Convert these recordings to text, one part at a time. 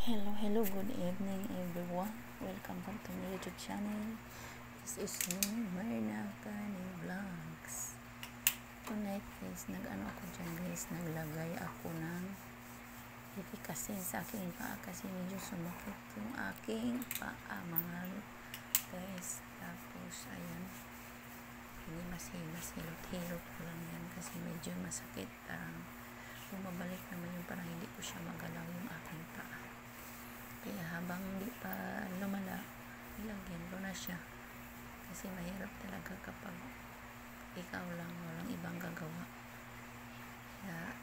Hello, good evening everyone. Welcome back to my YouTube channel. This is me, Myrna Kani Vlogs. Tonight guys, nag-ano ako dyan guys, naglagay ako ng ipikasin sa aking paa kasi medyo sumakit yung aking paa mga guys. Tapos, ayan, hinimas-himas, hilot-hilot ko lang yan kasi medyo masakit. Bumabalik naman yung parang hindi ko siya magalaw yung aking paa. Kaya habang hindi pa lumala, ilagyan ko na siya. Kasi mahirap talaga kapag ikaw lang, walang ibang gagawa. Kaya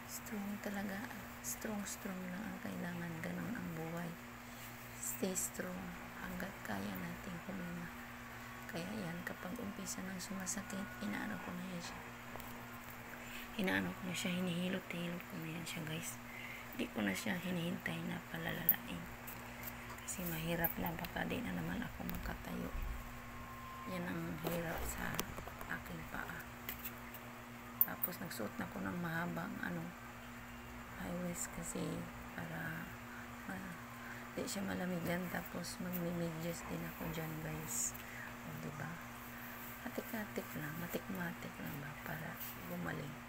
strong talaga, strong lang ang kailangan. Ganun ang buhay. Stay strong hanggat kaya natin huminga. Kaya yan, kapag umpisa ng sumasakit, inaano ko na siya, hinihilot-hilot ko na yan siya guys. Hindi ko na siya hinihintay na palalalain kasi mahirap lang, baka di na naman ako magkatayo. Yan ang hirap sa aking paa. Tapos nagsuot na ko ng mahabang high waist kasi para di siya malamigan. Tapos magmi-medyas din ako dyan guys, o diba, matik-matik lang ba para gumaling.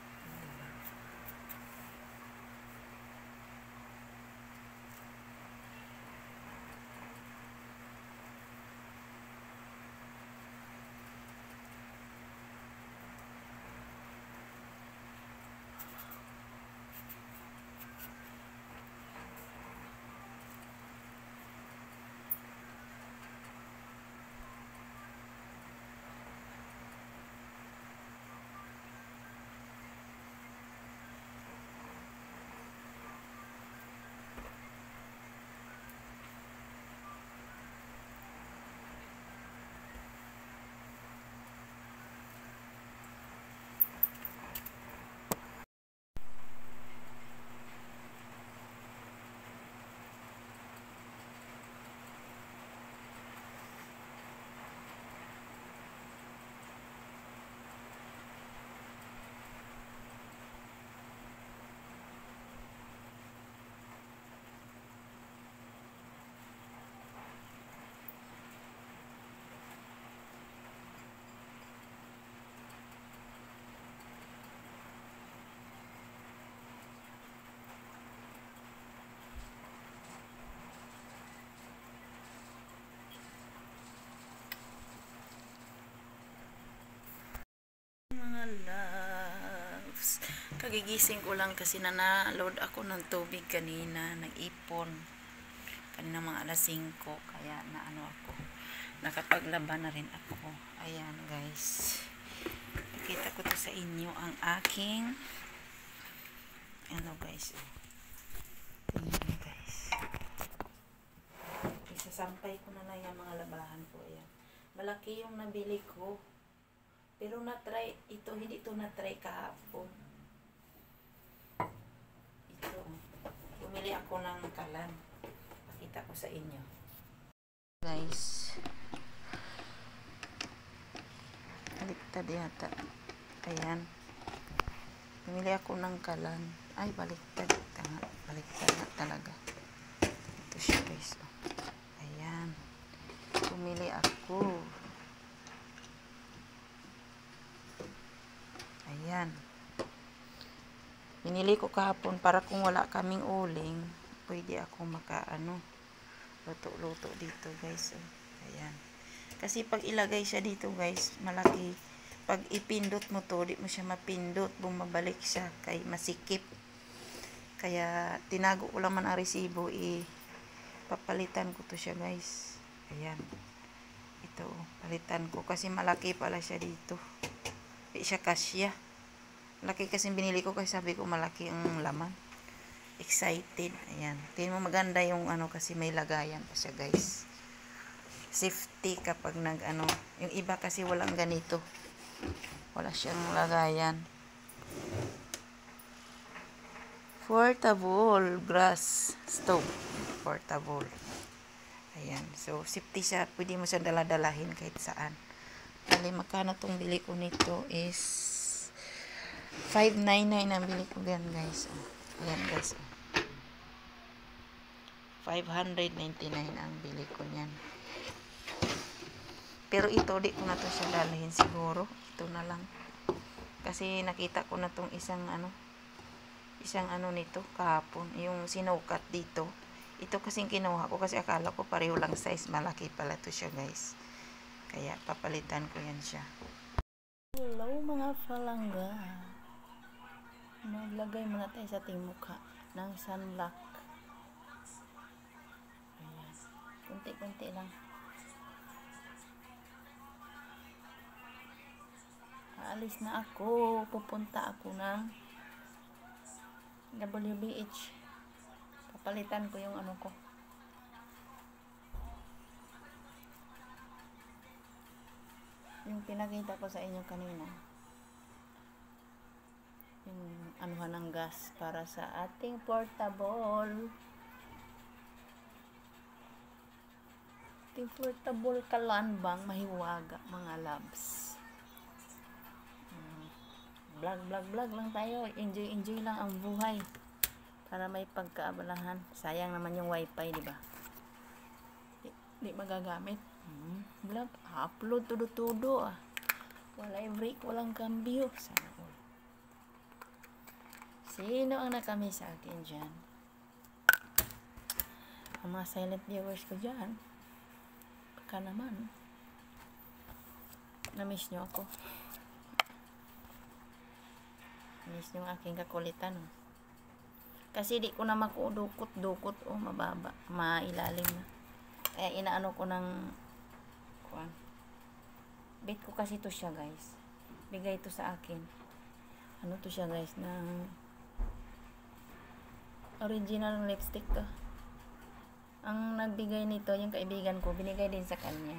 Loves, kagigising ko lang kasi na-load ako ng tubig kanina, nag-ipon kanina mga alas 5, kaya naano ako, nakapaglaba na rin ako. Ayan guys, pakita ko to sa inyo ang aking guys, tingnan guys, isasampay ko na lang yung mga labahan ko. Ayan, malaki yung nabili ko. Pero na-try, hindi ito na-try kahapon. Ito, bumili ako ng kalan. Pakita ko sa inyo. Guys, baliktad yata. Ayan. Bumili ako ng kalan. Ay, baliktad. Baliktad na talaga. Ito siya guys. Ayan. Bumili ako. Ayan. Binili ko kahapon para kung wala kaming uling, pwede ako luto-luto dito guys. Ayan. Kasi pag ilagay siya dito guys, malaki. Pag ipindot mo to, di mo siya mapindot, bumabalik siya kay masikip. Kaya tinago ko lang man ang resibo, papalitan ko to siya guys. Ayan. Ito, palitan ko kasi malaki pala siya dito. Di siya kasya. Laki kasi binili ko kasi sabi ko malaki ang laman. Excited. Ayan. Tingnan mo, maganda yung kasi may lagayan pa siya guys. Safety kapag yung iba kasi walang ganito. Wala siyang lagayan. Portable grass stove. Portable. Ayan. So, safety siya. Pwede mo siya dala-dalahin kahit saan. Bali, magkano tong bili ko nito is $5.99 ang bili ko yan guys. Ayan guys. 599 ang bili ko niyan. Pero ito, di ko na to siya dalhin siguro. Ito na lang. Kasi nakita ko na tong isang ano nito kahapon. Yung sinukat dito. Ito kasing kinuha ko kasi akala ko pareho lang size. Malaki pala to siya, guys. Kaya papalitan ko yan siya. Hello mga falangga. Maglagay muna tayo sa ating mukha ng sunblock. Ayan. Kunti-kunti lang. Aalis na ako. Pupunta ako ng WBH. Papalitan ko yung ano ko. Yung pinakita ko sa inyo kanina. Yung anuhan ng gas para sa ating portable. Ating portable kalanbang mahiwaga mga loves. Vlog lang tayo. Enjoy lang ang buhay. Para may pagkaabalahan. Sayang naman yung wifi, di ba? Di magagamit. Vlog. Upload tudo-tudo. Walay break, walang cambio. Sana all. Sino ang nakami sa akin dyan? Ang mga silent viewers ko dyan. Baka naman. Na-miss nyo ako. Miss yung aking kakulitan. Kasi di ko na makudukot-dukot. Mababa. Mailalim na. Kaya inaano ko ng bait ko kasi to siya, guys. Bigay ito sa akin. Ano to siya, guys? Ng original lipstick to. Ang nagbigay nito, yung kaibigan ko, binigay din sa kanya.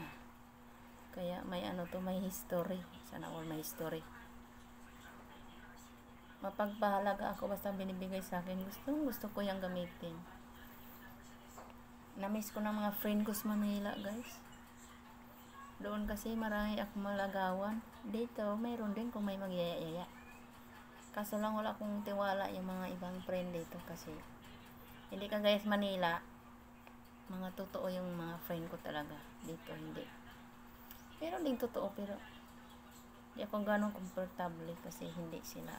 Kaya may ano to, may history. Sana all may history. Mapagpahalaga ako basta binibigay sa akin. Gusto ko yung gamitin. Na-miss ko ng mga friend ko sa Manila, guys. Doon kasi marami akong malagawan. Dito, mayroon din kung may magyayaya. Kaso lang wala akong tiwala yung mga ibang friend dito kasi hindi ka, guys, Manila. Mga totoo yung mga friend ko talaga. Dito, hindi. Pero din totoo, pero hindi ako ganong comfortable kasi hindi sila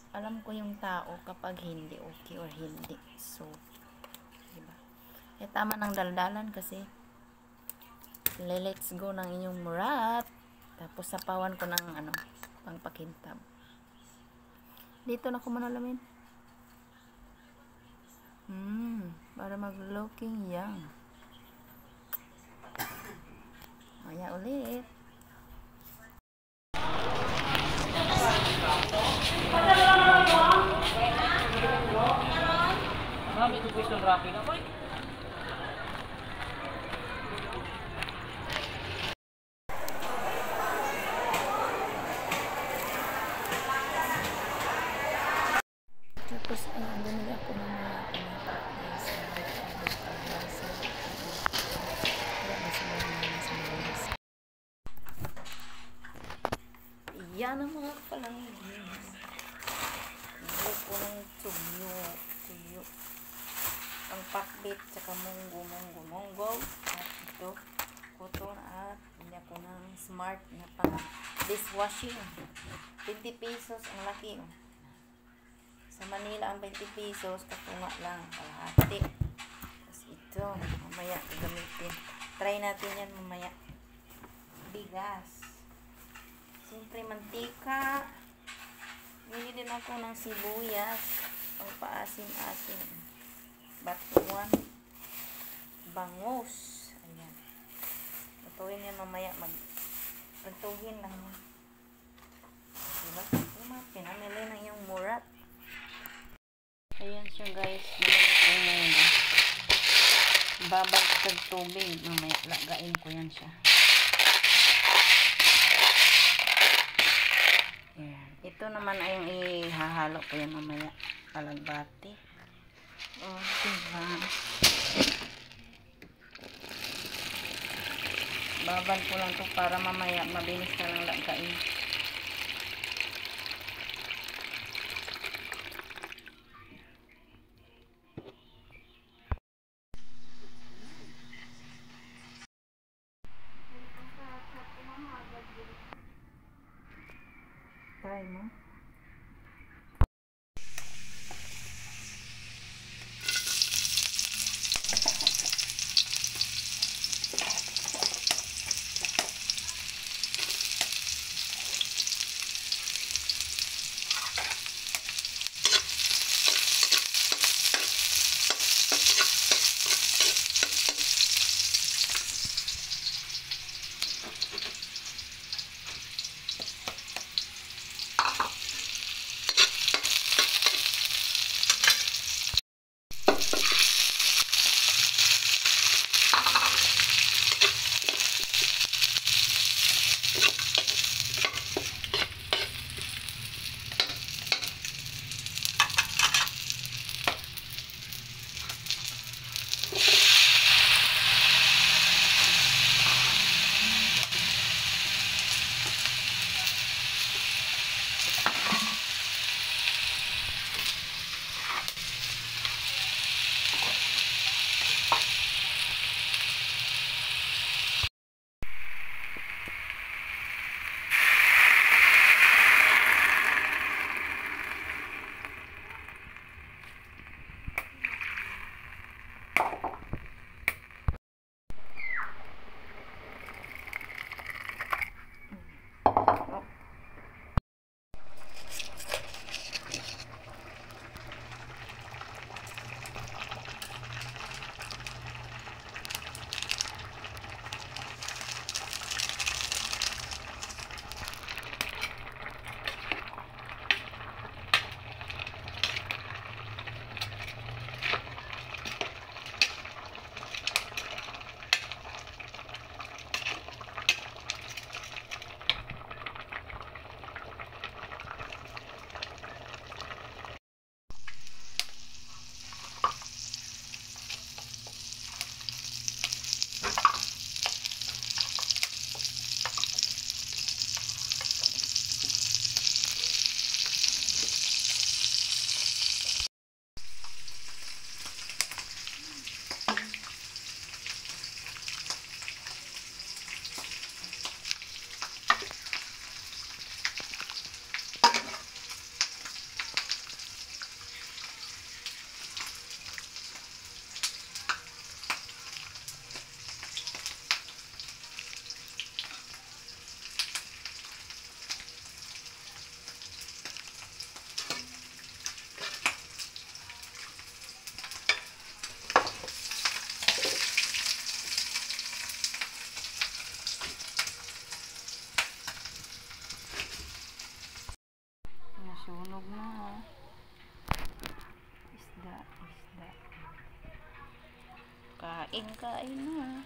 alam ko yung tao kapag hindi okay or hindi. So, diba? Eh, tama ng daldalan kasi let's go ng inyong murat. Tapos sapawan ko ng pangpakintab. Dito na ko manalamin. Para mag-looking young. Maya ulit. Ito po isang rapi na po. Tapos bumili ako ng mga pinapakis sa yan ang mga palanggis. Bili ko ng tuyo. Ang pakbit, saka munggo. At ito, cotton at hindi ako ng smart na pang dishwashing. 20 pesos ang laki. Sa Manila ang 20 pesos, katunga lang, kalahati. Tapos ito, mamaya gamitin. Try natin yan mamaya. Bigas. Siyempre, mantika. Bili din ako ng sibuyas. Pang paasim-asim. Batuan. Bangus. Ayan. Lutuin yan mamaya. Lutuin lang yan. Diba? Pinamili na yung murat. Ayan siya, guys. Babag sa tubig. Mamaya lagain ko yan siya. Ayan. Ito naman ay yung ihahalo ko yan mamaya. Alagbati. Diba? Babad ko lang to para mamaya mabilis na lang lagain. Sunog na ha. Isda. Kain na.